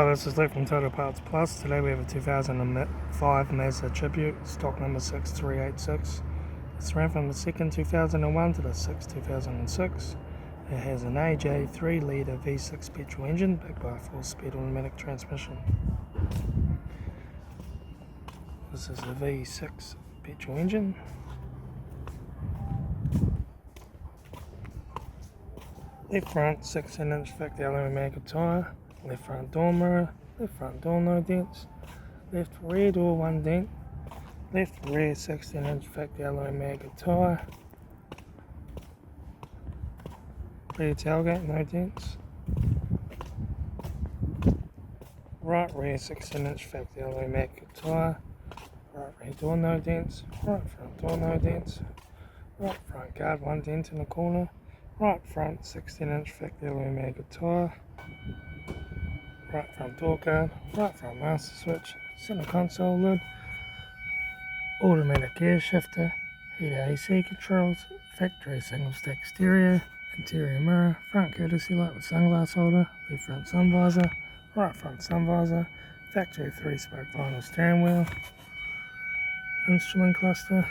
this is Luke from Total Parts Plus. Today we have a 2005 Mazda Tribute, stock number 6386. It's ran from the 2nd 2001 to the 6th 2006. It has an AJ 3 litre V6 petrol engine backed by a 4-speed automatic transmission. This is a V6 petrol engine. Left front 16-inch factory aluminium anchor tyre. Left front door mirror, left front door no dents, left rear door 1 dent, left rear 16-inch factory alloy maggot tyre, rear tailgate no dents, right rear 16-inch factory alloy maggot tyre, right rear door no dents, right front door no dents, right front guard 1 dent in the corner, right front 16-inch factory alloy maggot tyre, right front door guard, right front master switch, center console lid, automatic gear shifter, heater AC controls, factory single stack stereo, interior mirror, front courtesy light with sunglass holder, left front sun visor, right front sun visor, factory 3-spoke vinyl steering wheel, instrument cluster,